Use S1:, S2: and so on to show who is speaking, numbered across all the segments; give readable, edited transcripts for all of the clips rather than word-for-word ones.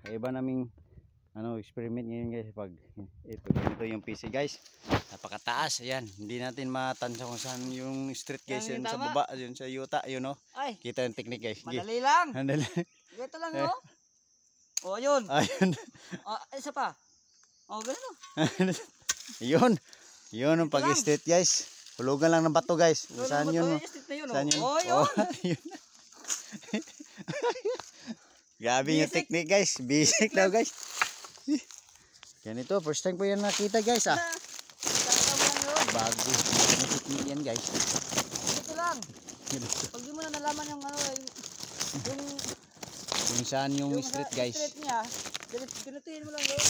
S1: Iba naming experiment ngayon guys pag ito yung PC guys. Napakataas, ayan. Hindi natin matansya kung saan yung street guys, yun sa baba, yun sa yuta, yun oh.
S2: Ay,
S1: kita yung technique guys.
S2: madali lang.
S1: Madali.
S2: Ito lang oh. Oh, yun.
S1: Ayun.
S2: Isa pa. Oh, ganun oh.
S1: Yun. Yun ang pag-street guys. Hulugan lang ng bato guys. Saan yun?
S2: Saan yun? Oh, yun.
S1: Grabe yung technique guys. Basic daw guys. Ganito, first time ko yan nakita guys ah. Bago yung technique yan guys.
S2: Ito lang. Pag di mo na nalaman yung
S1: kung saan yung street guys.
S2: Street niya, ganituhin mo lang yun.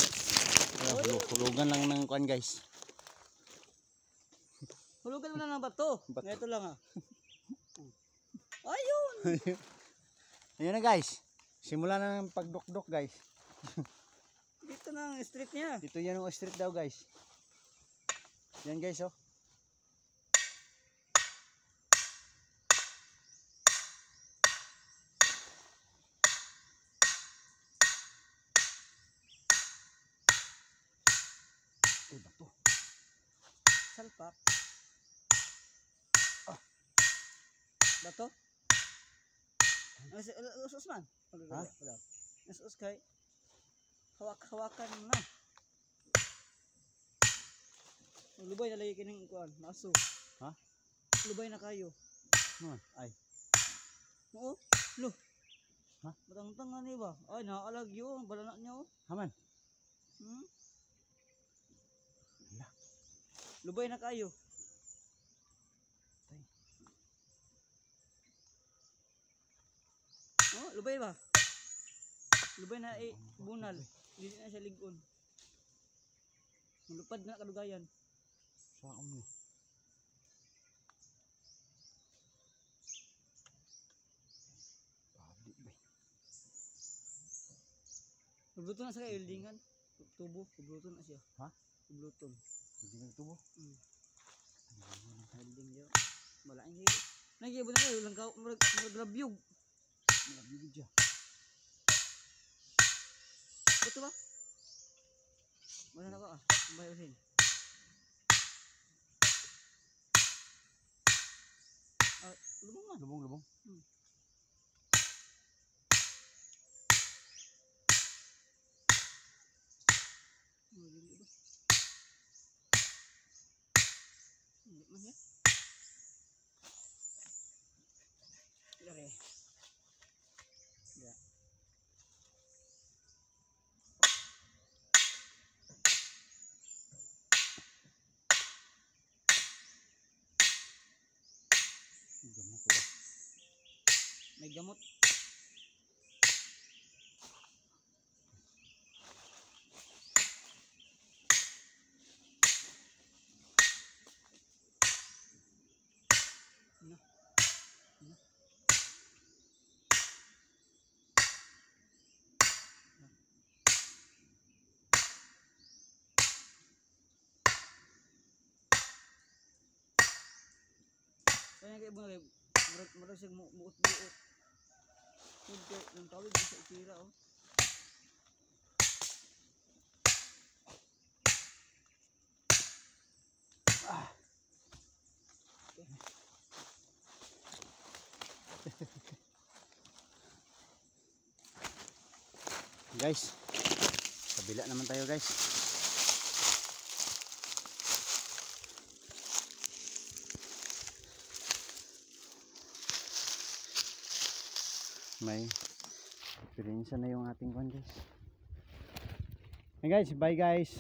S1: Hulugan lang ng kuan guys.
S2: Hulugan mo lang ng bato. Ito lang ah. Ayun.
S1: Ayun na guys. Simula na ng pagdukdok guys.
S2: Dito na ang street niya.
S1: Dito yan ang street daw guys. Yan guys oh. Uy, bato.
S2: Salpak. Bato? Usus man.
S1: Ha?
S2: Usus kay hawak-hawakan mo na. Lubay na lagi kining kuan, maso.
S1: Ha?
S2: Lubay na kayo.
S1: Ay.
S2: Oo. Lo.
S1: Ha?
S2: Batang-tang ani ba? Ay, naakalagyo ang balana niyo.
S1: Haman.
S2: Lubay na kayo. Oh, lubay ba? Lubay na bunal. Hindi na siya ligon. Malupad na kadugayan.
S1: Saan mo?
S2: Kubluton na sa kaildingan. Tubo, kubluton na siya.
S1: Ha?
S2: Kubluton.
S1: Hindi na tubo?
S2: Kailding diyo. Malaking hiyo. Nagibo na kayo, langkaw, maragrabyog.
S1: Maragrabyog siya.
S2: Betul ba? Mana nak ah? Bayar sin. Lubong man.
S1: Lubong.
S2: Man ya. Lari. Ya.
S1: Gamot ba?
S2: May gamot. Kaya kayo mo na marag siyang muot-buot. Hindi yung tawid sa itira oh.
S1: Guys, kabila naman tayo guys. May experience na yung ating kwan guys. Hey guys, bye guys.